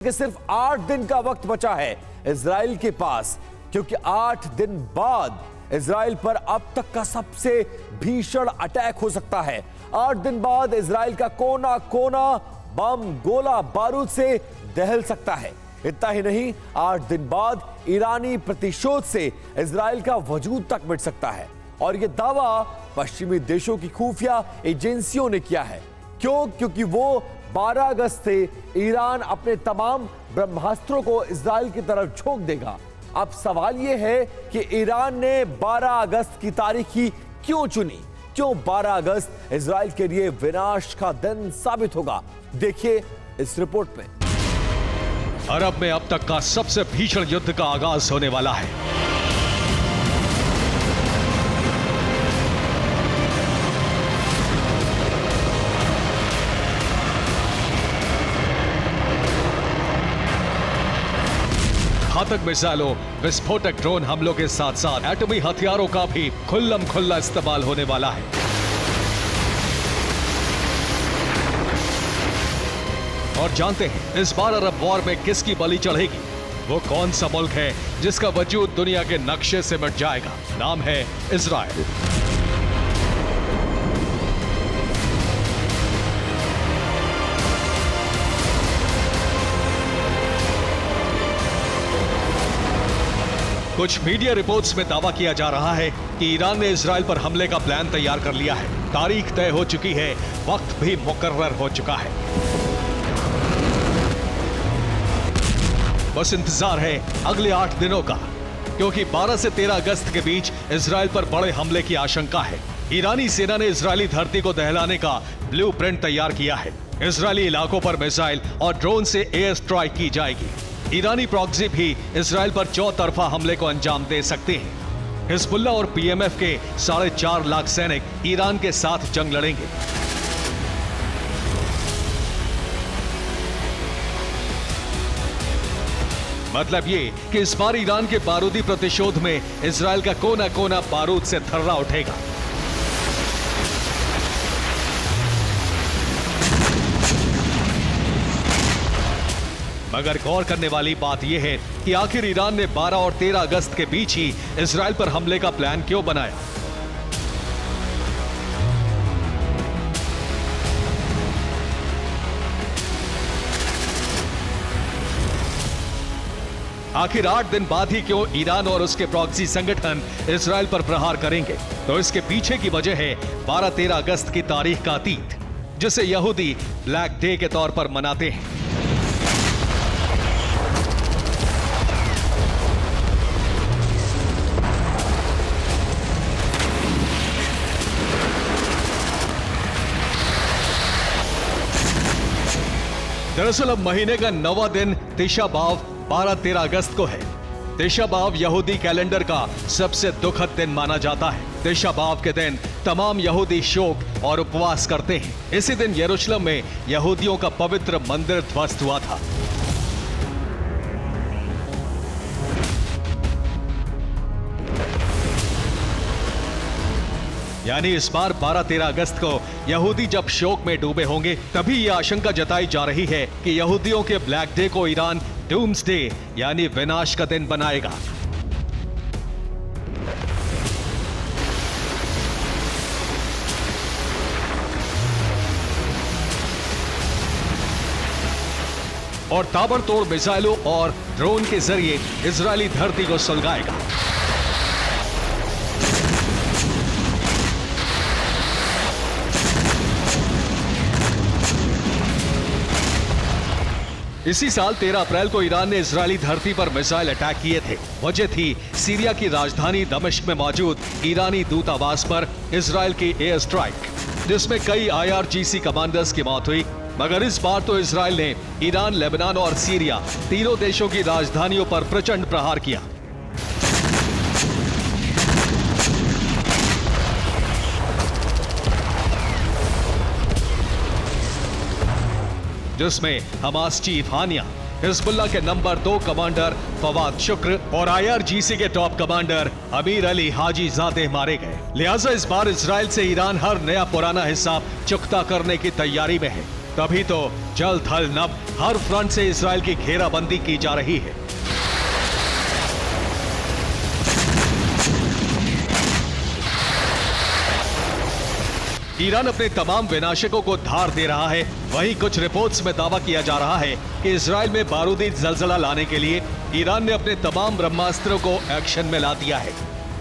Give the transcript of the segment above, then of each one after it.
कि सिर्फ 8 दिन का वक्त बचा है इजराइल के पास, क्योंकि 8 दिन बाद इजराइल पर अब तक का सबसे भीषण अटैक हो सकता है। 8 दिन बाद इजराइल का कोना कोना बम गोला बारूद से दहल सकता है। इतना ही नहीं, 8 दिन बाद ईरानी प्रतिशोध से इजराइल का वजूद तक मिट सकता है। और यह दावा पश्चिमी देशों की खुफिया एजेंसियों ने किया है। क्योंकि वो 12 अगस्त से ईरान अपने तमाम ब्रह्मास्त्रों को इजराइल की तरफ झोंक देगा। अब सवाल यह है कि ईरान ने 12 अगस्त की तारीख ही क्यों चुनी? क्यों 12 अगस्त इजराइल के लिए विनाश का दिन साबित होगा? देखिए इस रिपोर्ट में। अरब में अब तक का सबसे भीषण युद्ध का आगाज होने वाला है। घातक मिसाइलों, विस्फोटक ड्रोन हमलों के साथ साथ एटमी हथियारों का भी खुल्लम खुल्ला इस्तेमाल होने वाला है। और जानते हैं इस बार अरब वॉर में किसकी बलि चढ़ेगी? वो कौन सा मुल्क है जिसका वजूद दुनिया के नक्शे से मिट जाएगा? नाम है इजराइल। कुछ मीडिया रिपोर्ट्स में दावा किया जा रहा है कि ईरान ने इजराइल पर हमले का प्लान तैयार कर लिया है। तारीख तय हो चुकी है, वक्त भी मुकर्रर हो चुका है। बस इंतजार है अगले 8 दिनों का, क्योंकि 12 से 13 अगस्त के बीच इजराइल पर बड़े हमले की आशंका है। ईरानी सेना ने इजरायली धरती को दहलाने का ब्लूप्रिंट तैयार किया है। इजरायली इलाकों पर मिसाइल और ड्रोन से एयर स्ट्राइक की जाएगी। ईरानी प्रॉक्सी भी इजराइल पर चौतरफा हमले को अंजाम दे सकते हैं। हिजबुल्लाह और पीएमएफ के 4.5 लाख सैनिक ईरान के साथ जंग लड़ेंगे। मतलब ये कि इस बार ईरान के बारूदी प्रतिशोध में इजराइल का कोना कोना बारूद से थर्रा उठेगा। मगर गौर करने वाली बात यह है कि आखिर ईरान ने 12 और 13 अगस्त के बीच ही इजराइल पर हमले का प्लान क्यों बनाया? आखिर 8 दिन बाद ही क्यों ईरान और उसके प्रॉक्सी संगठन इजराइल पर प्रहार करेंगे? तो इसके पीछे की वजह है 12-13 अगस्त की तारीख का अतीत, जिसे यहूदी ब्लैक डे के तौर पर मनाते हैं। दरअसल अब महीने का 9वां दिन तिशा बाव 12-13 अगस्त को है। तिशा बाव यहूदी कैलेंडर का सबसे दुखद दिन माना जाता है। तिशा बाव के दिन तमाम यहूदी शोक और उपवास करते हैं। इसी दिन यरूशलेम में यहूदियों का पवित्र मंदिर ध्वस्त हुआ था। यानी इस बार 12-13 अगस्त को यहूदी जब शोक में डूबे होंगे, तभी यह आशंका जताई जा रही है कि यहूदियों के ब्लैक डे को ईरान डूम्सडे यानी विनाश का दिन बनाएगा। और ताबड़तोड़ मिसाइलों और ड्रोन के जरिए इजरायली धरती को सुलगाएगा। इसी साल 13 अप्रैल को ईरान ने इजरायली धरती पर मिसाइल अटैक किए थे। वजह थी सीरिया की राजधानी दमिश्क में मौजूद ईरानी दूतावास पर इजरायल की एयर स्ट्राइक, जिसमें कई IRGC कमांडर्स की मौत हुई। मगर इस बार तो इजरायल ने ईरान, लेबनान और सीरिया तीनों देशों की राजधानियों पर प्रचंड प्रहार किया। जिसमें हमास चीफ हानिया, हिजबुल्लाह के नंबर 2 कमांडर फवाद शुक्र और IRGC के टॉप कमांडर अमीर अली हाजी ज़ादे मारे गए। लिहाजा इस बार इजराइल से ईरान हर नया पुराना हिसाब चुकता करने की तैयारी में है। तभी तो जल थल नभ हर फ्रंट से इजराइल की घेराबंदी की जा रही है। ईरान अपने तमाम विनाशकों को धार दे रहा है। वहीं कुछ रिपोर्ट्स में दावा किया जा रहा है कि इजराइल में बारूदी जलजला लाने के लिए ईरान ने अपने तमाम ब्रह्मास्त्रों को एक्शन में ला दिया है।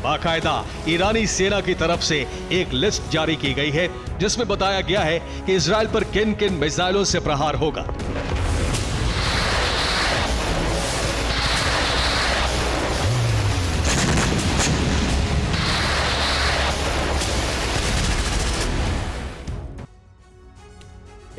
बाकायदा ईरानी सेना की तरफ से एक लिस्ट जारी की गई है जिसमें बताया गया है कि इजराइल पर किन किन मिसाइलों से प्रहार होगा।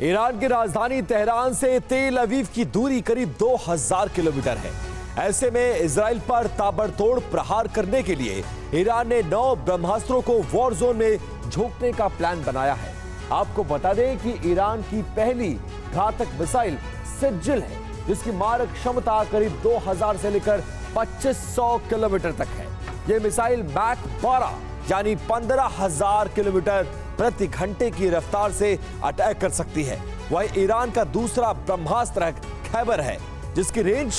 ईरान की राजधानी तेहरान से तेल अवीव की दूरी करीब 2000 किलोमीटर है। ऐसे में इजराइल पर ताबड़तोड़ प्रहार करने के लिए ईरान ने 9 ब्रह्मास्त्रों को वॉर जोन में झोंकने का प्लान बनाया है। आपको बता दें कि ईरान की पहली घातक मिसाइल सिज्जिल है, जिसकी मारक क्षमता करीब 2000 से लेकर 2500 किलोमीटर तक है। यह मिसाइल मैक 12 यानी 15000 किलोमीटर प्रति घंटे की रफ्तार से अटैक कर सकती है। वहीं ईरान का दूसरा ब्रह्मास्त्र खैबर है, जिसकी रेंज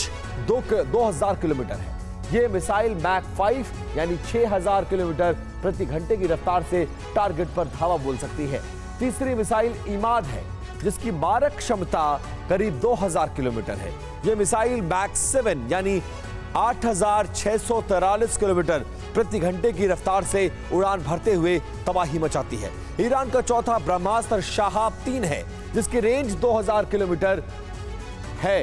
2000 किलोमीटर है। यह मिसाइल मैक 5 यानी 6000 किलोमीटर प्रति घंटे की रफ्तार से टारगेट पर धावा बोल सकती है। तीसरी मिसाइल इमाद है, जिसकी मारक क्षमता करीब 2000 किलोमीटर है। यह मिसाइल मैक 7 यानी 8643 किलोमीटर प्रति घंटे की रफ्तार से उड़ान भरते हुए तबाही मचाती है। ईरान का चौथा ब्रह्मास्त्र शाहाब 3 है, जिसकी रेंज 2000 किलोमीटर है।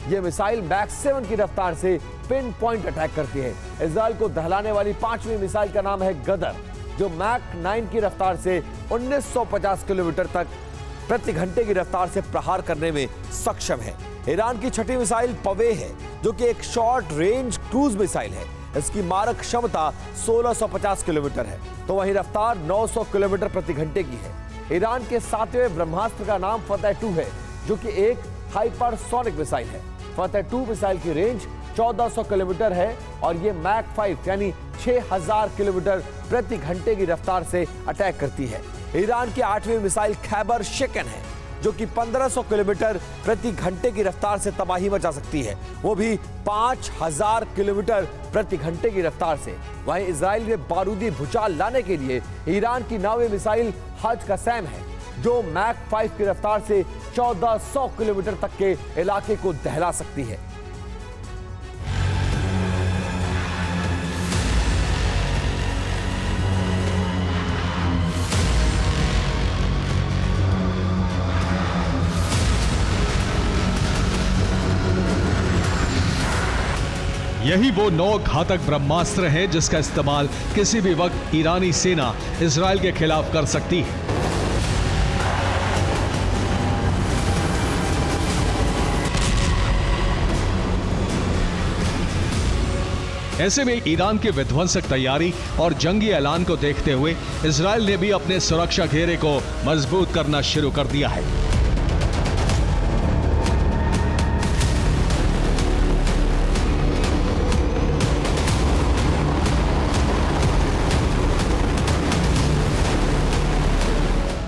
यह मिसाइल मैक 7 की रफ्तार से पिन पॉइंट अटैक करती है। इजराइल को दहलाने वाली 5वीं मिसाइल का नाम है गदर, जो मैक 9 की रफ्तार से 1950 किलोमीटर तक प्रति घंटे की रफ्तार से प्रहार करने में सक्षम है। ईरान की छठी मिसाइल पवे है, जो कि एक शॉर्ट रेंज क्रूज मिसाइल है। इसकी मारक क्षमता 1650 किलोमीटर है, तो वहीं रफ्तार 900 किलोमीटर प्रति घंटे की है। ईरान के 7वें ब्रह्मास्त्र का नाम फतेह 2 है, जो कि एक हाइपरसोनिक मिसाइल है। फतेह 2 मिसाइल की रेंज 1400 किलोमीटर है और ये मैक 5 यानी 6000 किलोमीटर प्रति घंटे की रफ्तार से अटैक करती है। ईरान की 8वीं मिसाइल खैबर शिकन है, जो कि 1500 किलोमीटर प्रति घंटे की रफ्तार से तबाही मचा सकती है, वो भी 5000 किलोमीटर प्रति घंटे की रफ्तार से। वहीं इजराइल में बारूदी भूचाल लाने के लिए ईरान की 9वीं मिसाइल हज कसैम है, जो मैक 5 की रफ्तार से 1400 किलोमीटर तक के इलाके को दहला सकती है। यही वो 9 घातक ब्रह्मास्त्र हैं जिसका इस्तेमाल किसी भी वक्त ईरानी सेना इजराइल के खिलाफ कर सकती है। ऐसे में ईरान के विध्वंसक तैयारी और जंगी ऐलान को देखते हुए इजराइल ने भी अपने सुरक्षा घेरे को मजबूत करना शुरू कर दिया है।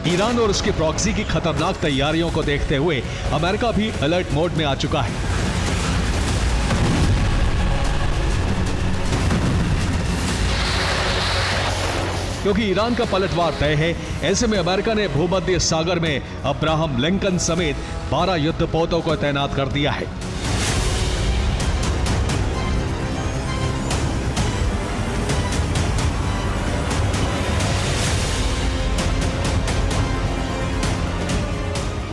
ईरान और उसके प्रॉक्सी की खतरनाक तैयारियों को देखते हुए अमेरिका भी अलर्ट मोड में आ चुका है। क्योंकि ईरान का पलटवार तय है, ऐसे में अमेरिका ने भूमध्य सागर में अब्राहम लिंकन समेत 12 युद्धपोतों को तैनात कर दिया है।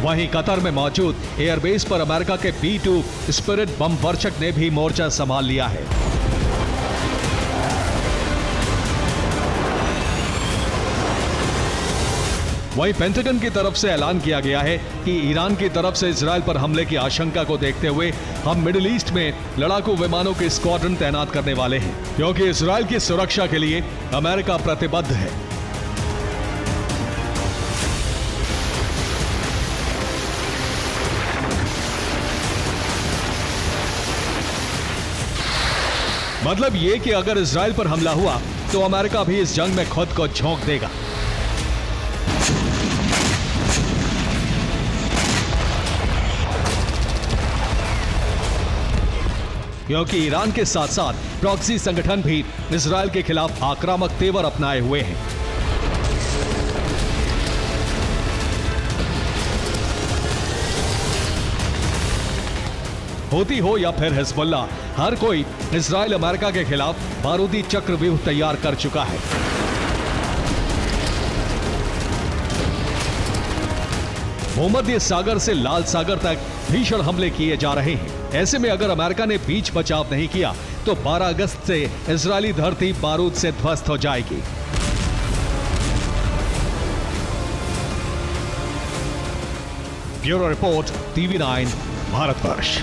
वहीं कतर में मौजूद एयरबेस पर अमेरिका के B-2 स्पिरिट बम वर्षक ने भी मोर्चा संभाल लिया है। वहीं पेंटागन की तरफ से ऐलान किया गया है कि ईरान की तरफ से इजराइल पर हमले की आशंका को देखते हुए हम मिडिल ईस्ट में लड़ाकू विमानों के स्क्वाड्रन तैनात करने वाले हैं, क्योंकि इजराइल की सुरक्षा के लिए अमेरिका प्रतिबद्ध है। मतलब ये कि अगर इजराइल पर हमला हुआ तो अमेरिका भी इस जंग में खुद को झोंक देगा। क्योंकि ईरान के साथ साथ प्रॉक्सी संगठन भी इजराइल के खिलाफ आक्रामक तेवर अपनाए हुए हैं। होती हो या फिर हिजबुल्लाह, हर कोई इजराइल अमेरिका के खिलाफ बारूदी चक्रव्यूह तैयार कर चुका है। भूमध्य सागर से लाल सागर तक भीषण हमले किए जा रहे हैं। ऐसे में अगर अमेरिका ने बीच बचाव नहीं किया तो 12 अगस्त से इजरायली धरती बारूद से ध्वस्त हो जाएगी। Bureau report, TV9, Bharatvarsh.